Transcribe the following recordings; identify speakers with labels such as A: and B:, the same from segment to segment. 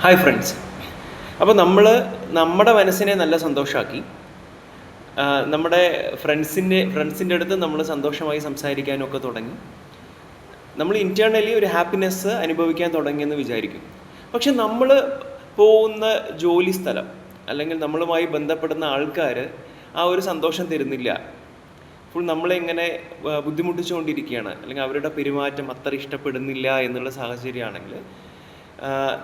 A: Hi friends. അപ്പോൾ നമ്മുടെ മനസ്സിനെ നല്ല സന്തോഷമാക്കി, നമ്മുടെ ഫ്രണ്ട്സിൻ്റെ അടുത്ത് നമ്മൾ സന്തോഷമായി സംസാരിക്കാനൊക്കെ തുടങ്ങി. നമ്മൾ ഇൻറ്റേർണലി ഒരു ഹാപ്പിനെസ് അനുഭവിക്കാൻ തുടങ്ങിയെന്ന് വിചാരിക്കും. പക്ഷെ നമ്മൾ പോകുന്ന ജോലി സ്ഥലം അല്ലെങ്കിൽ നമ്മളുമായി ബന്ധപ്പെടുന്ന ആൾക്കാർ ആ ഒരു സന്തോഷം തരുന്നില്ല. ഫുൾ നമ്മളെങ്ങനെ ബുദ്ധിമുട്ടിച്ചുകൊണ്ടിരിക്കുകയാണ്, അല്ലെങ്കിൽ അവരുടെ പെരുമാറ്റം അത്ര ഇഷ്ടപ്പെടുന്നില്ല എന്നുള്ള സാഹചര്യമാണെങ്കിൽ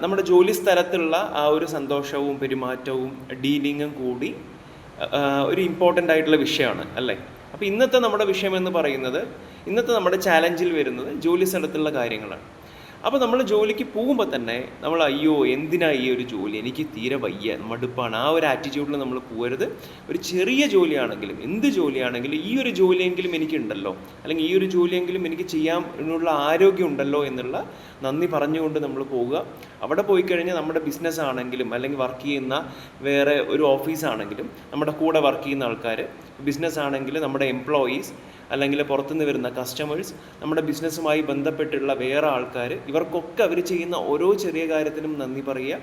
A: നമ്മുടെ ജോലി സ്ഥലത്തുള്ള ആ ഒരു സന്തോഷവും പെരുമാറ്റവും ഡീലിങ്ങും കൂടി ഒരു ഇമ്പോർട്ടൻ്റ് ആയിട്ടുള്ള വിഷയമാണ് അല്ലേ. അപ്പോൾ ഇന്നത്തെ നമ്മുടെ വിഷയം എന്ന് പറയുന്നത്, ഇന്നത്തെ നമ്മുടെ ചാലഞ്ചിൽ വരുന്നത് ജോലി സ്ഥലത്തുള്ള കാര്യങ്ങളാണ്. അപ്പോൾ നമ്മൾ ജോലിക്ക് പോകുമ്പോൾ തന്നെ നമ്മൾ അയ്യോ എന്തിനാ ഈ ഒരു ജോലി, എനിക്ക് തീരെ വയ്യ, മടുപ്പാണ്, ആ ഒരു ആറ്റിറ്റ്യൂഡിൽ നമ്മൾ പോകരുത്. ഒരു ചെറിയ ജോലിയാണെങ്കിലും എന്ത് ജോലിയാണെങ്കിലും ഈ ഒരു ജോലിയെങ്കിലും എനിക്കുണ്ടല്ലോ, അല്ലെങ്കിൽ ഈ ഒരു ജോലിയെങ്കിലും എനിക്ക് ചെയ്യാനുള്ള ആരോഗ്യം ഉണ്ടല്ലോ എന്നുള്ള നന്ദി പറഞ്ഞുകൊണ്ട് നമ്മൾ പോവുക. അവിടെ പോയി കഴിഞ്ഞാൽ നമ്മുടെ ബിസിനസ് ആണെങ്കിലും അല്ലെങ്കിൽ വർക്ക് ചെയ്യുന്ന വേറെ ഒരു ഓഫീസാണെങ്കിലും നമ്മുടെ കൂടെ വർക്ക് ചെയ്യുന്ന ആൾക്കാർ, ബിസിനസ് ആണെങ്കിൽ നമ്മുടെ എംപ്ലോയീസ് അല്ലെങ്കിൽ പുറത്തുനിന്ന് വരുന്ന കസ്റ്റമേഴ്സ്, നമ്മുടെ ബിസിനസ്സുമായി ബന്ധപ്പെട്ടുള്ള വേറെ ആൾക്കാർ, ഇവർക്കൊക്കെ അവർ ചെയ്യുന്ന ഓരോ ചെറിയ കാര്യത്തിനും നന്ദി പറയുക.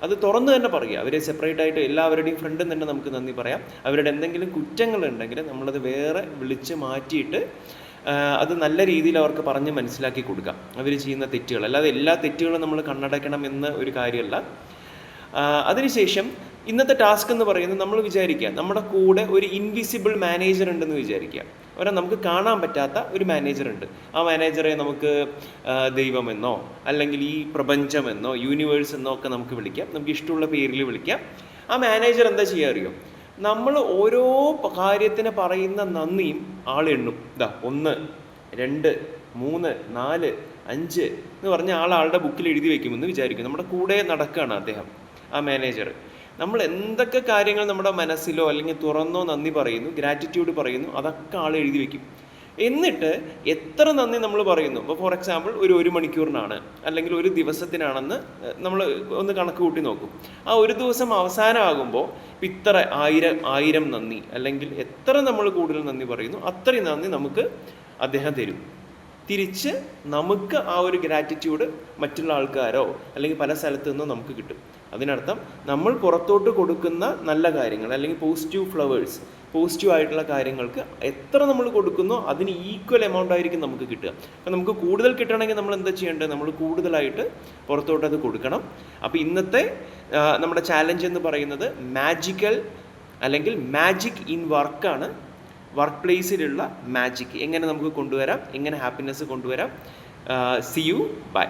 A: അത് തുറന്ന് തന്നെ പറയുക. അവരെ സെപ്പറേറ്റ് ആയിട്ട് എല്ലാവരുടെയും ഫ്രണ്ടും തന്നെ നമുക്ക് നന്ദി പറയാം. അവരുടെ എന്തെങ്കിലും കുറ്റങ്ങളുണ്ടെങ്കിൽ നമ്മളത് വേറെ വിളിച്ച് മാറ്റിയിട്ട് അത് നല്ല രീതിയിൽ അവർക്ക് പറഞ്ഞ് മനസ്സിലാക്കി കൊടുക്കാം അവർ ചെയ്യുന്ന തെറ്റുകൾ. അല്ലാതെ എല്ലാ തെറ്റുകളും നമ്മൾ കണ്ണടയ്ക്കണം എന്ന ഒരു കാര്യമല്ല. അതിനുശേഷം ഇന്നത്തെ ടാസ്ക് എന്ന് പറയുന്നത്, നമ്മൾ വിചാരിക്കുക നമ്മുടെ കൂടെ ഒരു ഇൻവിസിബിൾ മാനേജർ ഉണ്ടെന്ന് വിചാരിക്കുക. നമുക്ക് കാണാൻ പറ്റാത്ത ഒരു മാനേജർ ഉണ്ട്. ആ മാനേജറെ നമുക്ക് ദൈവമെന്നോ അല്ലെങ്കിൽ ഈ പ്രപഞ്ചമെന്നോ യൂണിവേഴ്സ് എന്നോ ഒക്കെ നമുക്ക് വിളിക്കാം, നമുക്ക് ഇഷ്ടമുള്ള പേരിൽ വിളിക്കാം. ആ മാനേജർ എന്താ ചെയ്യുക അറിയോ? നമ്മൾ ഓരോ കാര്യത്തിന് പറയുന്ന നന്ദിയും ആളെണ്ണും. 1, 2, 3, 4, 5 എന്ന് പറഞ്ഞ ആളുടെ ബുക്കിൽ എഴുതി വയ്ക്കുമെന്ന് വിചാരിക്കും. നമ്മുടെ കൂടെ നടക്കുകയാണ് അദ്ദേഹം, ആ മാനേജർ. നമ്മൾ എന്തൊക്കെ കാര്യങ്ങൾ നമ്മുടെ മനസ്സിലോ അല്ലെങ്കിൽ തുറന്നോ നന്ദി പറയുന്നു, ഗ്രാറ്റിറ്റ്യൂഡ് പറയുന്നു, അതൊക്കെ ആൾ എഴുതി വയ്ക്കും. എന്നിട്ട് എത്ര നന്ദി നമ്മൾ പറയുന്നു, ഇപ്പോൾ ഫോർ എക്സാമ്പിൾ ഒരു മണിക്കൂറിനാണ് അല്ലെങ്കിൽ ഒരു ദിവസത്തിനാണെന്ന് നമ്മൾ ഒന്ന് കണക്ക് കൂട്ടി നോക്കും. ആ ഒരു ദിവസം അവസാനമാകുമ്പോൾ ഇത്ര 1000 നന്ദി, അല്ലെങ്കിൽ എത്ര നമ്മൾ കൂടുതൽ നന്ദി പറയുന്നു അത്രയും നന്ദി നമുക്ക് അദ്ദേഹം തരും. തിരിച്ച് നമുക്ക് ആ ഒരു ഗ്രാറ്റിറ്റ്യൂഡ് മറ്റുള്ള ആൾക്കാരോ അല്ലെങ്കിൽ പല സ്ഥലത്തു നിന്നോ നമുക്ക് കിട്ടും. അതിനർത്ഥം നമ്മൾ പുറത്തോട്ട് കൊടുക്കുന്ന നല്ല കാര്യങ്ങൾ അല്ലെങ്കിൽ പോസിറ്റീവ് ഫ്ലവേഴ്സ്, പോസിറ്റീവ് ആയിട്ടുള്ള കാര്യങ്ങൾക്ക് എത്ര നമ്മൾ കൊടുക്കുന്നോ അതിന് ഈക്വൽ എമൗണ്ട് ആയിരിക്കും നമുക്ക് കിട്ടുക. അപ്പം നമുക്ക് കൂടുതൽ കിട്ടണമെങ്കിൽ നമ്മൾ എന്താ ചെയ്യേണ്ടത്? നമ്മൾ കൂടുതലായിട്ട് പുറത്തോട്ട് അത് കൊടുക്കണം. അപ്പോൾ ഇന്നത്തെ നമ്മുടെ ചാലഞ്ച് എന്ന് പറയുന്നത് മാജിക്കൽ അല്ലെങ്കിൽ മാജിക് ഇൻ വർക്കാണ്. വർക്ക് പ്ലേസിലുള്ള മാജിക് എങ്ങനെ നമുക്ക് കൊണ്ടുവരാം, എങ്ങനെ ഹാപ്പിനെസ് കൊണ്ടുവരാം. See you, by.